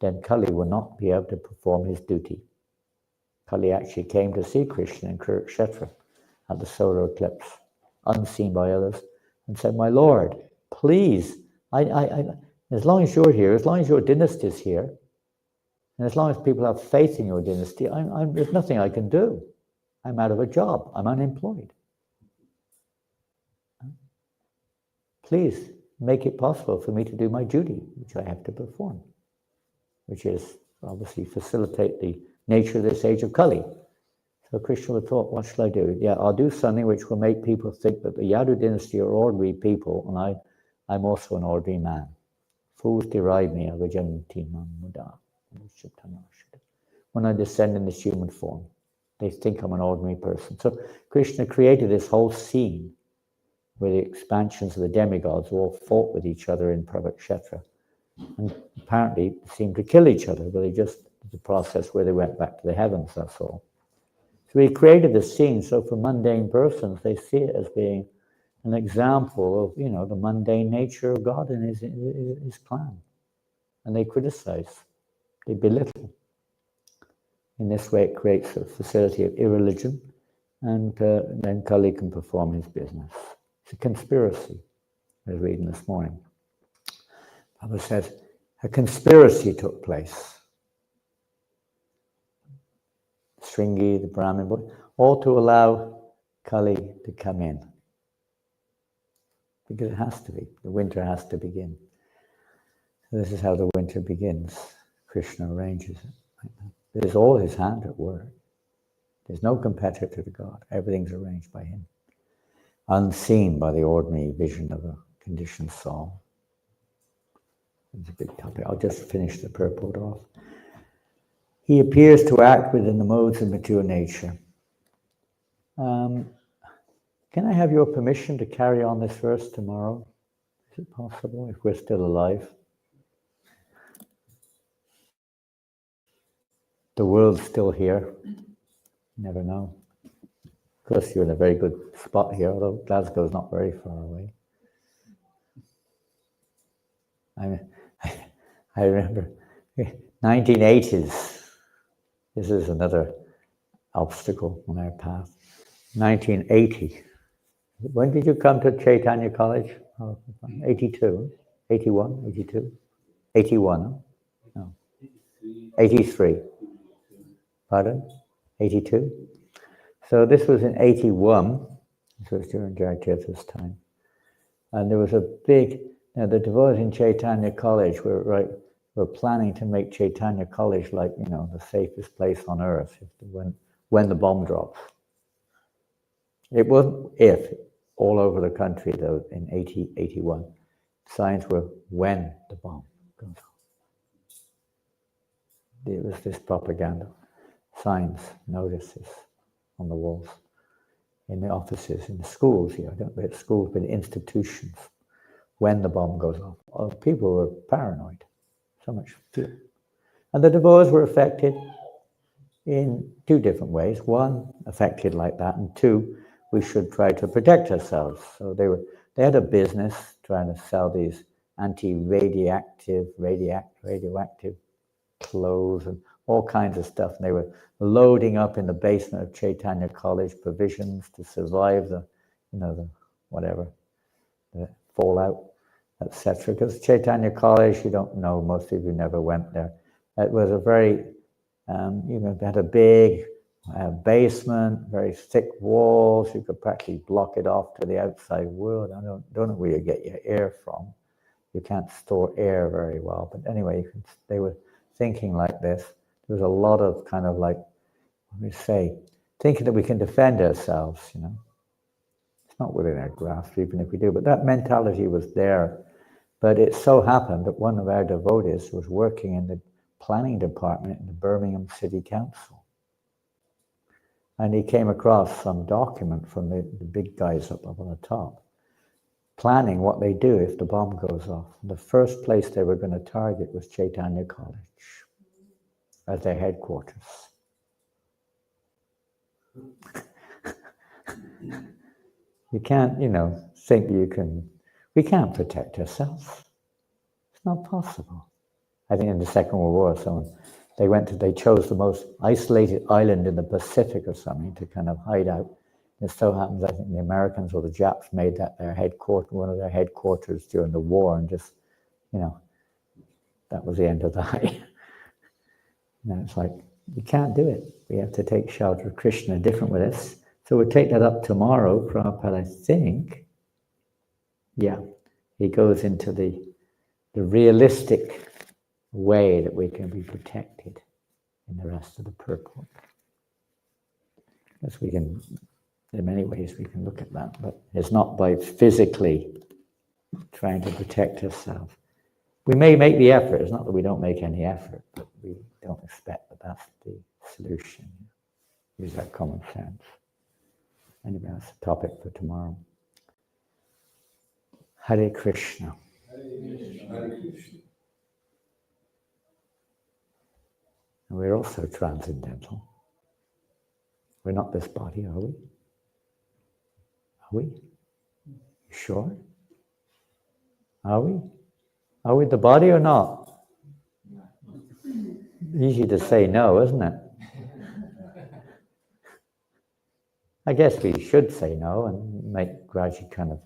Speaker 1: then Kali will not be able to perform his duty. Kali actually came to see Krishna in Kurukshetra at the solar eclipse, unseen by others, and said, my Lord, please, as long as you're here, as long as your dynasty is here, and as long as people have faith in your dynasty, there's nothing I can do. I'm out of a job. I'm unemployed. Please make it possible for me to do my duty, which I have to perform, which is obviously facilitate the nature of this age of Kali. So Krishna would thought, what shall I do? Yeah, I'll do something which will make people think that the Yadu dynasty are ordinary people, and I'm also an ordinary man. Fools deride me, when I descend in this human form. They think I'm an ordinary person. So Krishna created this whole scene where the expansions of the demigods all fought with each other in Prabhakshetra. And apparently seemed to kill each other, but they just did the process where they went back to the heavens, that's all. So he created this scene, so for mundane persons, they see it as being an example of, the mundane nature of God and his plan. And they criticize, they belittle. In this way, it creates a facility of irreligion, and then Kali can perform his business. It's a conspiracy, I was reading this morning. Prabhupada says, a conspiracy took place. Shringi, the Brahmin boy, all to allow Kali to come in. Because it has to be. The winter has to begin. So this is how the winter begins. Krishna arranges it. There's all his hand at work. There's no competitor to God. Everything's arranged by him. Unseen by the ordinary vision of a conditioned soul. It's a big topic. I'll just finish the purport off. He appears to act within the modes of mature nature. Can I have your permission to carry on this verse tomorrow? Is it possible, if we're still alive? The world's still here. Never know. Of course, you're in a very good spot here, although Glasgow's not very far away. I remember 1980s. This is another obstacle on our path. 1980. When did you come to Chaitanya College? 82, 81, 82, 81, no, 83. Pardon? 82? So this was in 81. This was during Jaitirtha's time. And there was a big, the devotees in Chaitanya College were planning to make Chaitanya College like, the safest place on earth when the bomb drops. It wasn't if, all over the country though, in 81. Signs were when the bomb goes off. There was this propaganda. Signs, notices on the walls, in the offices, in the schools here. I don't know if schools, but institutions. When the bomb goes off, people were paranoid. So much fear. And the devotees were affected in two different ways. One, affected like that, and two, we should try to protect ourselves. So they had a business trying to sell these anti-radioactive, radioactive clothes and all kinds of stuff. And they were loading up in the basement of Chaitanya College provisions to survive the fallout, etc. Because Chaitanya College, you don't know, most of you never went there. It was a very, had a big basement, very thick walls. You could practically block it off to the outside world. I don't know where you get your air from. You can't store air very well. But anyway, they were thinking like this. There was a lot of kind of like, thinking that we can defend ourselves, It's not within our grasp, even if we do, but that mentality was there. But it so happened that one of our devotees was working in the planning department in the Birmingham City Council. And he came across some document from the big guys up on the top, planning what they do if the bomb goes off. The first place they were going to target was Chaitanya College as their headquarters. You can't, think we can't protect ourselves. It's not possible. I think in the Second World War, they chose the most isolated island in the Pacific or something to kind of hide out. It so happens, I think the Americans or the Japs made that one of their headquarters during the war, and just, that was the end of that. It's like, we can't do it. We have to take shelter of Krishna different with us. So we'll take that up tomorrow. Prabhupada, I think, he goes into the realistic way that we can be protected in the rest of the purport. Yes, in many ways we can look at that, but it's not by physically trying to protect ourselves. We may make the effort. It's not that we don't make any effort, but we don't expect that that's the solution. Use that common sense. Anyway, that's the topic for tomorrow. Hare Krishna.
Speaker 3: Hare Krishna.
Speaker 1: And we're also transcendental. We're not this body, are we? Are we? You sure? Are we? Are we the body or not? Easy to say no, isn't it? I guess we should say no and make gradually kind of,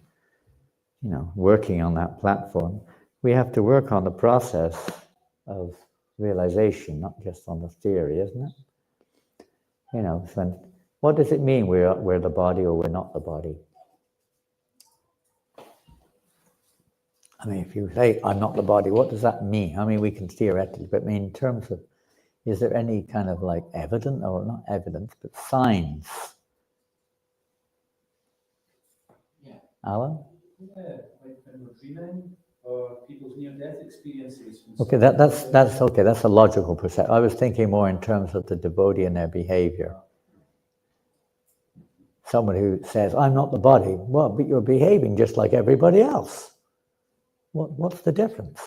Speaker 1: working on that platform. We have to work on the process of realization, not just on the theory, isn't it? What does it mean we're the body or we're not the body? I mean, if you say, I'm not the body, what does that mean? I mean, we can theoretically, but I mean, in terms of, is there any kind of like evidence, or not evidence, but signs?
Speaker 2: Yeah.
Speaker 1: Alan?
Speaker 3: Yeah, like when we're dreaming, or people's near-death experiences.
Speaker 1: Okay, that's okay. That's a logical perception. I was thinking more in terms of the devotee and their behavior. Someone who says, I'm not the body. Well, but you're behaving just like everybody else. What's the difference?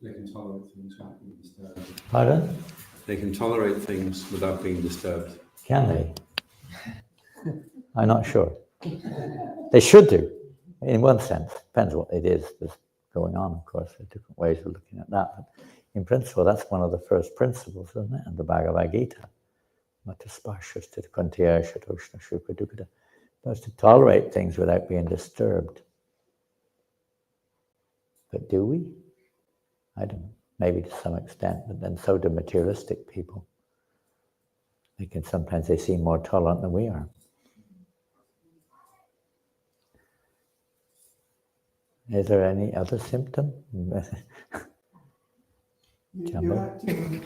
Speaker 6: They can tolerate things without being disturbed.
Speaker 1: Pardon?
Speaker 6: They can tolerate things without being disturbed.
Speaker 1: Can they? I'm not sure. They should do, in one sense. Depends what it is that's going on, of course. There are different ways of looking at that. But in principle, that's one of the first principles, isn't it? In the Bhagavad Gita. Matasparshasthita kuntiya shatoshna shuka dukata. That's to tolerate things without being disturbed. But do we? I don't know. Maybe to some extent, but then so do materialistic people. Sometimes they seem more tolerant than we are. Is there any other symptom?
Speaker 5: You're acting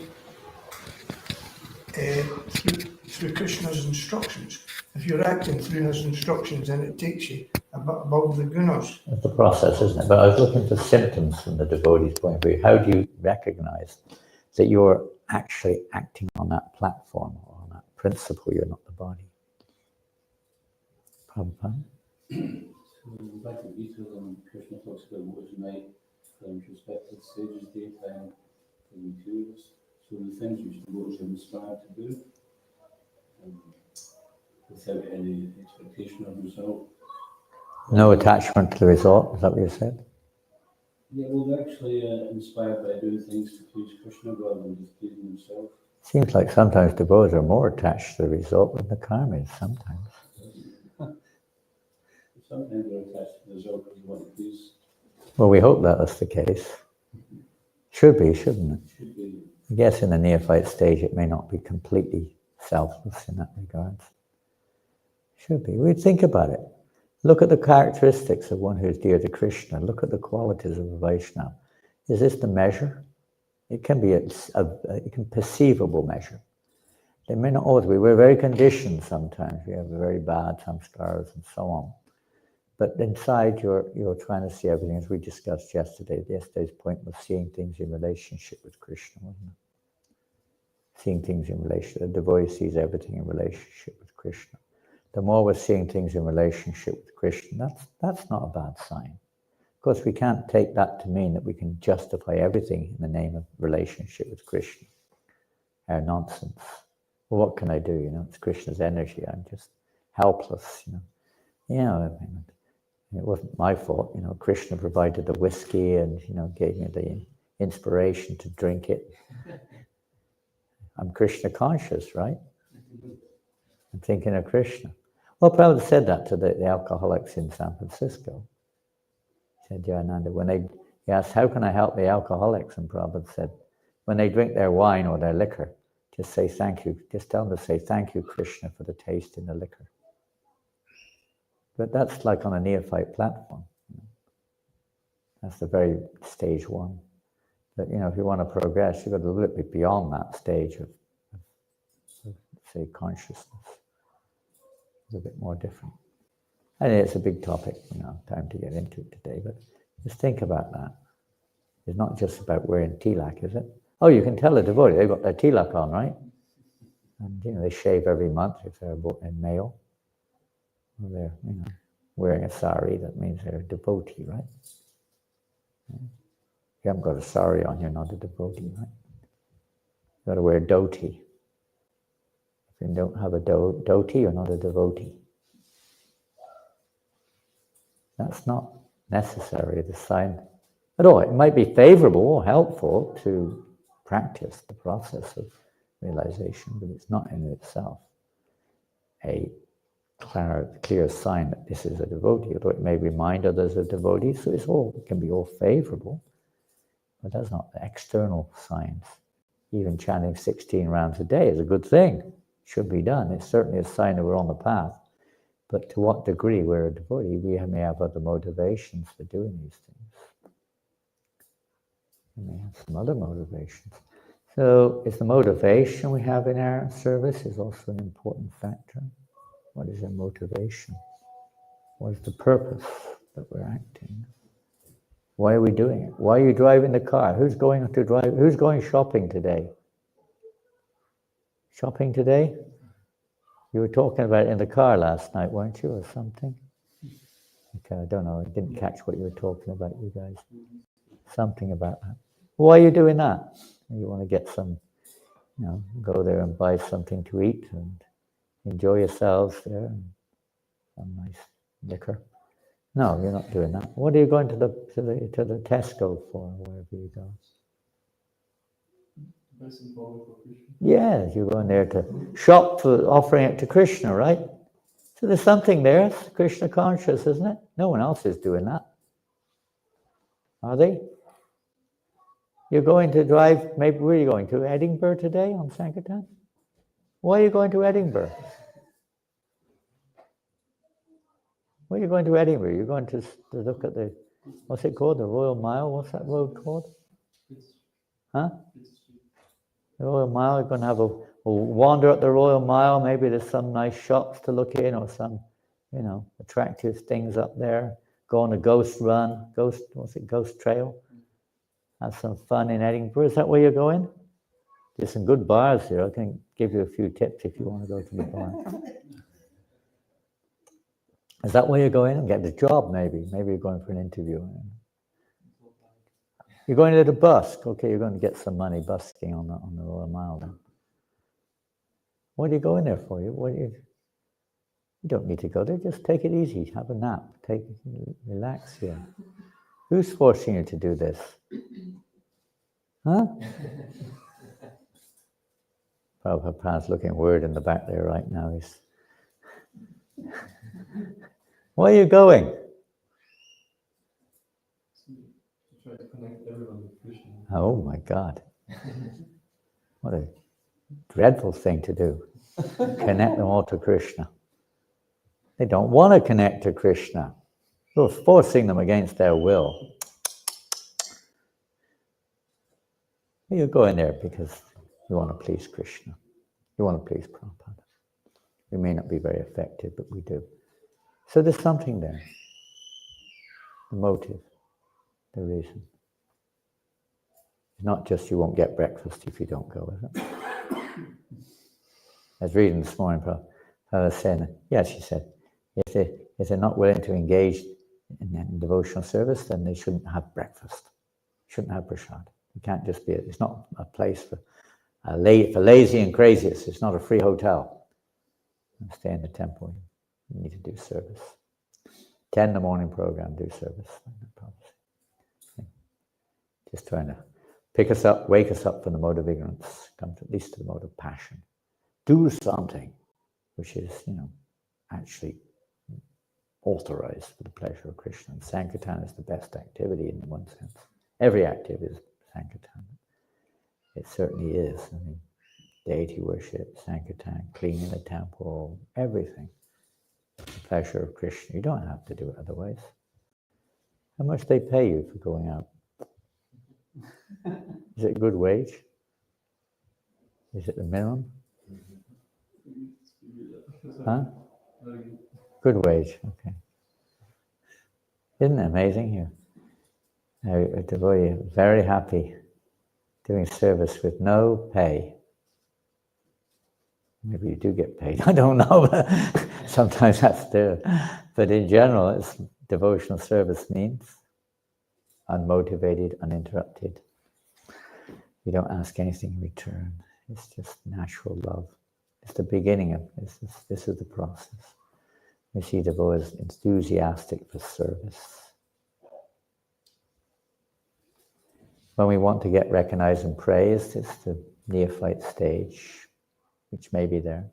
Speaker 5: through Krishna's instructions. If you're acting through his instructions, then it takes you above the gunas.
Speaker 1: That's the process, isn't it? But I was looking for symptoms from the devotee's point of view. How do you recognize that you're actually acting on that platform or on that principle? You're not the body. Prabhupada?
Speaker 7: So back to Gita, when Krishna talks about what is right for introspective sages, daytime, for materialists. So the things which the devotees are inspired to do, without any expectation of result.
Speaker 1: No attachment to the result, is that what you said?
Speaker 7: Yeah, well, they're actually inspired by doing things to please Krishna rather than just pleasing themselves.
Speaker 1: Seems like sometimes devotees are more attached to the result than the karmis, sometimes.
Speaker 7: Sometimes they're attached to the result because they want to please.
Speaker 1: Well, we hope that that's the case. Should be, shouldn't it?
Speaker 7: Should be.
Speaker 1: I guess in the neophyte stage it may not be completely selfless in that regard. Should be. We'd think about it. Look at the characteristics of one who's dear to Krishna. Look at the qualities of a Vaishnava. Is this the measure? It can be a perceivable measure. They may not always be. We're very conditioned sometimes. We have very bad samskaras and so on. But inside you're trying to see everything, as we discussed yesterday. Yesterday's point was seeing things in relationship with Krishna, wasn't it? Seeing things in relation. The devotee sees everything in relationship with Krishna. The more we're seeing things in relationship with Krishna, that's not a bad sign. Of course, we can't take that to mean that we can justify everything in the name of relationship with Krishna. Our nonsense. Well, what can I do? It's Krishna's energy. I'm just helpless. It wasn't my fault. Krishna provided the whiskey and gave me the inspiration to drink it. I'm Krishna conscious, right? I'm thinking of Krishna. Well, Prabhupada said that to the alcoholics in San Francisco. He said, Janananda, he asked, how can I help the alcoholics? And Prabhupada said, when they drink their wine or their liquor, just say thank you. Just tell them to say thank you, Krishna, for the taste in the liquor. But that's like on a neophyte platform. That's the very stage one. But if you want to progress, you've got to a little bit beyond that stage of say, consciousness. It's a bit more different. And it's a big topic, time to get into it today, but just think about that. It's not just about wearing tilak, is it? Oh, you can tell a devotee, they've got their tilak on, right? And, they shave every month if they're in male. Or they're, wearing a sari, that means they're a devotee, right? If you haven't got a sari on, you're not a devotee, right? You've got to wear dhoti. If you don't have a dhoti, you're not a devotee. That's not necessarily the sign at all. It might be favorable or helpful to practice the process of realization, but it's not in itself a clear sign that this is a devotee, although it may remind others of devotees, so it can be all favorable, but that's not the external signs. Even chanting 16 rounds a day is a good thing. It should be done. It's certainly a sign that we're on the path. But to what degree we're a devotee, we may have other motivations for doing these things. We may have some other motivations. So it's the motivation we have in our service is also an important factor. What is our motivation? What is the purpose that we're acting? Why are we doing it? Why are you driving the car? Who's going shopping today? Shopping today? You were talking about it in the car last night, weren't you, or something? Okay, I don't know. I didn't catch what you were talking about, you guys. Something about that. Why are you doing that? You want to get some, go there and buy something to eat and enjoy yourselves there and some nice liquor. No, you're not doing that. What are you going to the Tesco for, wherever you go? Yes, you're going there to shop for offering it to Krishna, right? So there's something there. It's Krishna conscious, isn't it? No one else is doing that. Are they? You're going to drive, maybe where are you going to? Edinburgh today on Sankirtan? Why are you going to Edinburgh? Why are you going to Edinburgh? You're going to look at the, what's it called? The Royal Mile? What's that road called? Huh? The Royal Mile, you're going to have a wander at the Royal Mile. Maybe there's some nice shops to look in or some, attractive things up there. Go on a ghost run, ghost trail. Have some fun in Edinburgh. Is that where you're going? There's some good bars here. I can give you a few tips if you want to go to the bar. Is that where you're going? And get the job, maybe. Maybe you're going for an interview. You're going to the busk. Okay, you're going to get some money busking on the Royal Mile then. What are you going there for? You don't need to go there. Just take it easy. Have a nap. Relax here. Who's forcing you to do this? Huh? Prabhupada's looking weird in the back there right now. Where are you going?
Speaker 6: Try to connect everyone with Krishna.
Speaker 1: Oh my God. What a dreadful thing to do. Connect them all to Krishna. They don't want to connect to Krishna. You're forcing them against their will. You're going there because you want to please Krishna. You want to please Prabhupada. We may not be very effective, but we do. So there's something there. The motive, the reason. It's not just you won't get breakfast if you don't go, is it? I was reading this morning, Prabhupada was saying, she said, if they're not willing to engage in devotional service, then they shouldn't have breakfast. Shouldn't have prasad. It can't just be, it's not a place for lazy and crazies. It's not a free hotel. Stay in the temple. You need to do service. 10 in the morning program, do service. Just trying to pick us up, wake us up from the mode of ignorance, come to, at least to the mode of passion. Do something which is, actually authorized for the pleasure of Krishna. And Sankirtan is the best activity in one sense. Every activity is Sankirtan. It certainly is. I mean, deity worship, Sankirtan, cleaning the temple, everything. The pleasure of Krishna. You don't have to do it otherwise. How much they pay you for going out? Is it a good wage? Is it the minimum? Huh? Good wage, okay. Isn't it amazing here? A devotee, very happy doing service with no pay. Maybe you do get paid, I don't know, but sometimes that's there. But in general, it's devotional service means unmotivated, uninterrupted. You don't ask anything in return. It's just natural love. It's the beginning of this. This is the process. We see the Buddha as enthusiastic for service. When we want to get recognized and praised, it's the neophyte stage, which may be there.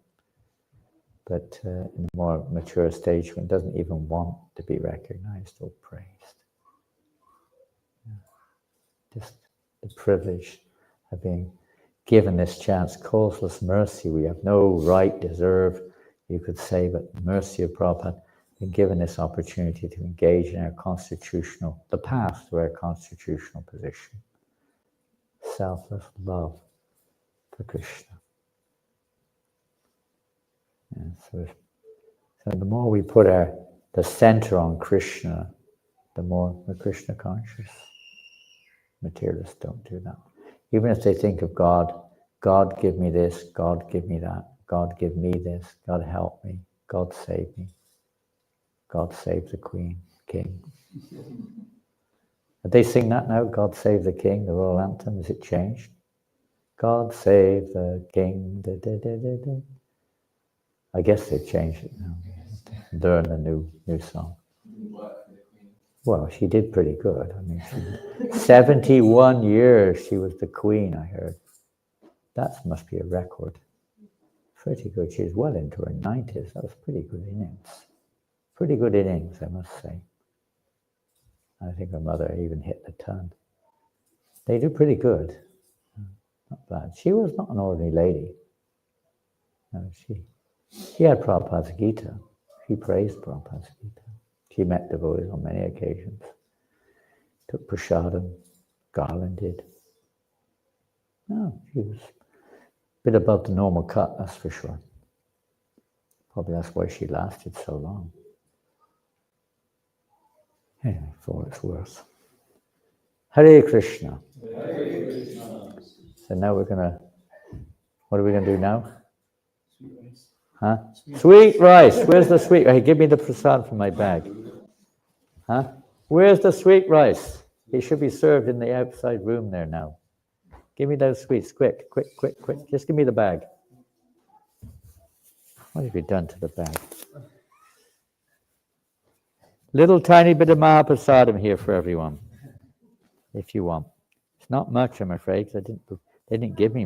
Speaker 1: But in a more mature stage, one doesn't even want to be recognized or praised. Just the privilege of being given this chance, causeless mercy. We have no right, deserve, you could say, but mercy of Prabhupada, been given this opportunity to engage in our constitutional, the path to our constitutional position. Selfless love for Krishna. And so the more we put the center on Krishna, the more we're Krishna conscious. Materialists don't do that. Even if they think of God, God give me this, God give me that, God give me this, God help me, God save me, God save the Queen, King. Did they sing that now? God save the King, the royal anthem. Is it changed? God save the King. Da, da, da, da, da. I guess they've changed it now. Learn a new song. Well, she did pretty good. I mean, 71 years she was the Queen, I heard. That must be a record. Pretty good. She was well into her 90s. That was pretty good innings. Pretty good innings, I must say. I think her mother even hit the ton. They do pretty good. Not bad. She was not an ordinary lady. No, she had Prabhupada's Gita. She praised Prabhupada's Gita. She met devotees on many occasions. Took prasadam, garlanded. No, she was a bit above the normal cut, that's for sure. Probably that's why she lasted so long. Anyway, for what it's worth. Hare Krishna.
Speaker 6: Hare Krishna.
Speaker 1: So now what are we going to do now? Huh? Sweet rice. Where's the sweet rice? Hey, give me the prasad from my bag. Huh? Where's the sweet rice? It should be served in the outside room there now. Give me those sweets, quick. Just give me the bag. What have you done to the bag? Little tiny bit of Mahaprasadam here for everyone, if you want. It's not much, I'm afraid, because they didn't give me